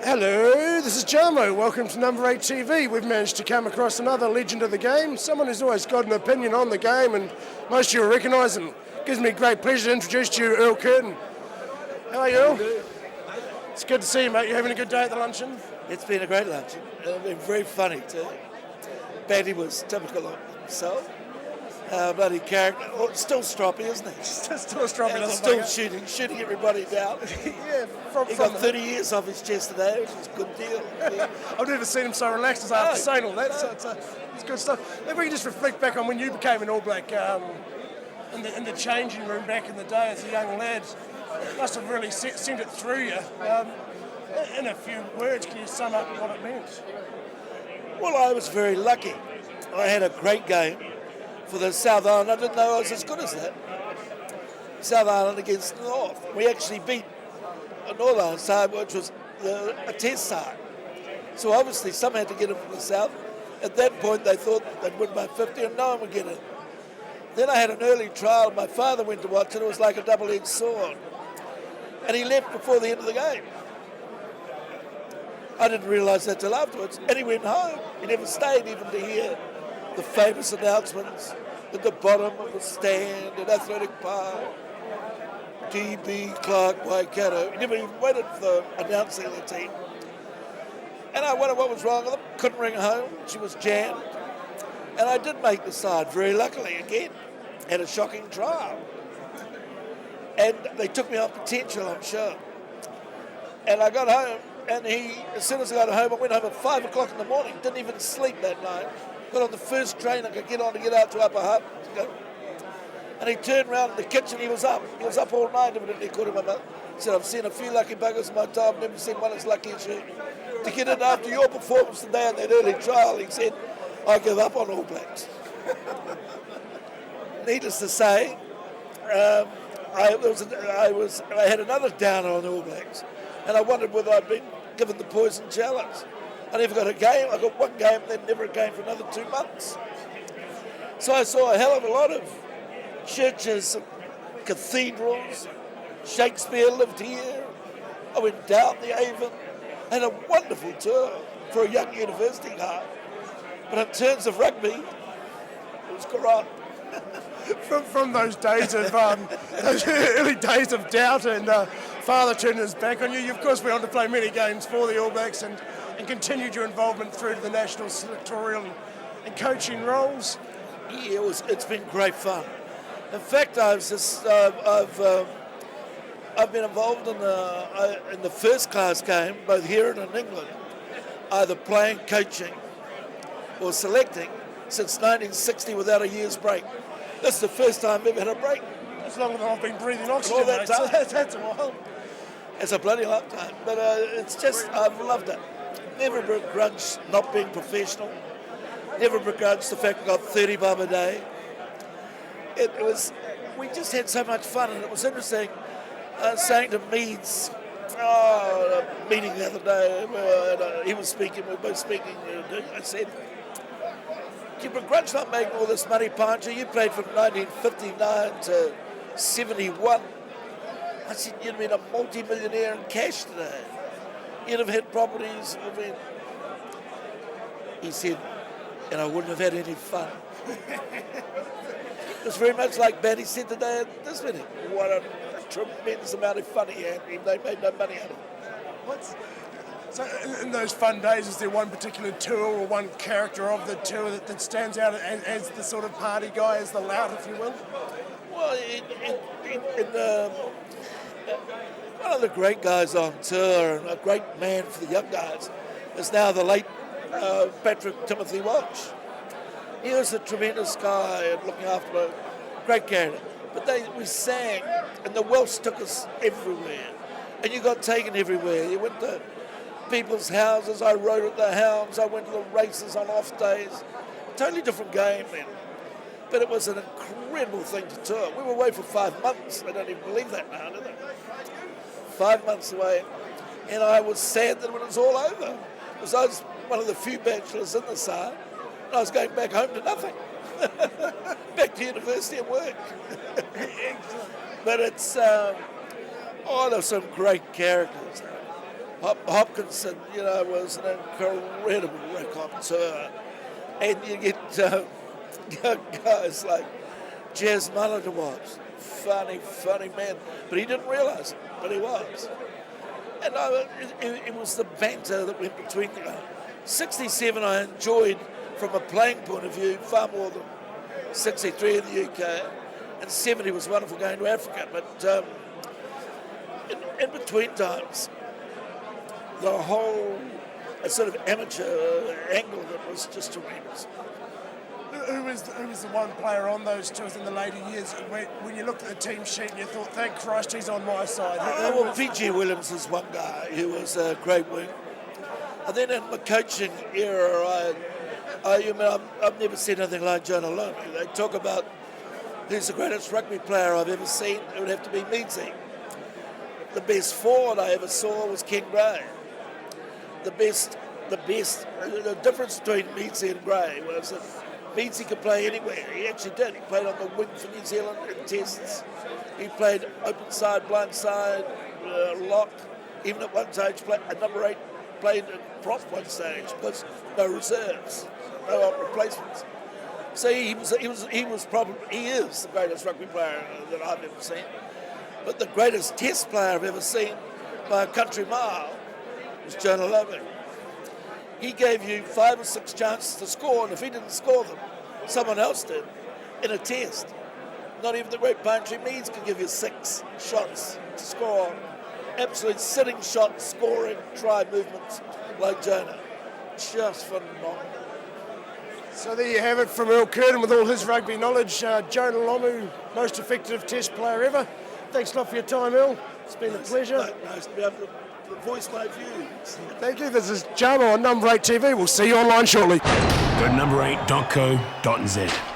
Hello, this is Jarmo. Welcome to no8tv. We've managed to come across another legend of the game, someone who's always got an opinion on the game, and most of you will recognise him. It gives me great pleasure to introduce to you Earle Kirton. How are you, Earle? It's good to see you, mate. You having a good day at the luncheon? It's been a great luncheon. It's been very funny too. Betty was typical of himself. Bloody character. Oh, still stroppy, isn't he? Still a stroppy, and still shooting everybody down. Yeah, he got 30 years off his chest today, which is a good deal. Yeah. I've never seen him so relaxed as after saying all that, so it's good stuff. Maybe we can just reflect back on when you became an All Black in the changing room back in the day as a young lad. It must have really sent it through you. In a few words, can you sum up what it meant? Well, I was very lucky. I had a great game for the South Island. I didn't know I was as good as that. South Island against North. We actually beat a North Island side, which was a test side. So obviously some had to get it from the South. At that point they thought they'd win by 50 and no one would get it. Then I had an early trial. My father went to watch it. It was like a double-edged sword. And he left before the end of the game. I didn't realise that till afterwards. And he went home. He never stayed even to hear the famous announcements at the bottom of the stand at Athletic Park. D.B. Clark Waikato. He never even waited for the announcing of the team. And I wondered what was wrong with them. Couldn't ring home. She was jammed. And I did make the side, very luckily, again. Had a shocking trial. And they took me on potential, I'm sure. And I got home, and as soon as I got home, I went home at 5 o'clock in the morning. Didn't even sleep that night. Got on the first train I could get on to get out to Upper Hutt. And he turned around in the kitchen, he was up. He was up all night, evidently caught him up. He said, I've seen a few lucky buggers in my time, never seen one as lucky as you. To get in after your performance today in that early trial, he said, I give up on All Blacks. Needless to say, I had another downer on the All Blacks, and I wondered whether I'd been given the poison challenge. I never got a game. I got one game, then never a game for another 2 months. So I saw a hell of a lot of churches, cathedrals. Shakespeare lived here. I went down the Avon. Had a wonderful tour for a young university guy. But in terms of rugby, it was corrupt. From those days of those early days of doubt and father turning his back on you, you of course went on to play many games for the All Blacks and continued your involvement through to the national selectorial and coaching roles. Yeah, it's been great fun. In fact, I've been involved in the first class game, both here and in England, either playing, coaching, or selecting since 1960 without a year's break. That's the first time I've ever had a break. That's longer than I've been breathing oxygen, all that time. So that's a while. It's a bloody long time, but it's just, I've loved it. Never begrudged not being professional. Never begrudged the fact we got 30 bob a day. We just had so much fun, and it was interesting saying to Meads, meeting the other day, he was speaking, we were both speaking, I said, do you begrudge not making all this money, Pancha? You played from 1959 to 71. I said, you'd have been a multi-millionaire in cash today. You'd have had properties. He said, and I wouldn't have had any fun. It was very much like Batty said today at this meeting. What a tremendous amount of fun he had, even though he made no money out of it. So in those fun days, is there one particular tour or one character of the tour that stands out as the sort of party guy, as the lout, if you will? Well, one of the great guys on tour, and a great man for the young guys, is now the late Patrick Timothy Walsh. He was a tremendous guy and looking after a great character. But we sang, and the Welsh took us everywhere. And you got taken everywhere. You went to people's houses, I rode at the hounds, I went to the races on off days. Totally different game then. But it was an incredible thing to tour. We were away for 5 months. They don't even believe that now, do they? 5 months away. And I was sad that when it was all over. Because I was one of the few bachelors in the side, and I was going back home to nothing. Back to university and work. But it's, there's some great characters. Hopkinson, was an incredible raconteur. And you get guys like Jazz Mulliner was. Funny man. But he didn't realise it, but he was. And it was the banter that went between them. 67 I enjoyed from a playing point of view far more than 63 in the UK. And 70 was wonderful going to Africa. But in between times, the whole sort of amateur angle of it was just tremendous. Who was the one player on those tours in the later years when you looked at the team sheet and you thought, thank Christ he's on my side? Well, PG Williams is one guy who was a great wing. And then in my coaching era, I've never seen anything like Jonah Lomu. They talk about who's the greatest rugby player I've ever seen. It would have to be Meadsy. The best forward I ever saw was Ken Gray. The difference between Meadsy and Gray was that Meadsy could play anywhere. He actually did. He played on the wing for New Zealand in tests. He played open side, blind side, lock. Even at one stage, at number 8, played at prop one stage because no reserves, no replacements. So he is the greatest rugby player that I've ever seen. But the greatest test player I've ever seen by a country mile was Jonah Lomu. He gave you 5 or 6 chances to score, and if he didn't score them, someone else did in a test. Not even the great Pantry Meads could give you 6 shots to score. Absolute sitting shot, scoring, try movements like Jonah. Just phenomenal. So there you have it from Earle Kirton with all his rugby knowledge. Jonah Lomu, most effective test player ever. Thanks a lot for your time, Earle. It's been a pleasure. Nice to be able to voice my views. Thank you. This is Jamo on Number 8 TV. We'll see you online shortly. Go to number8.co.nz.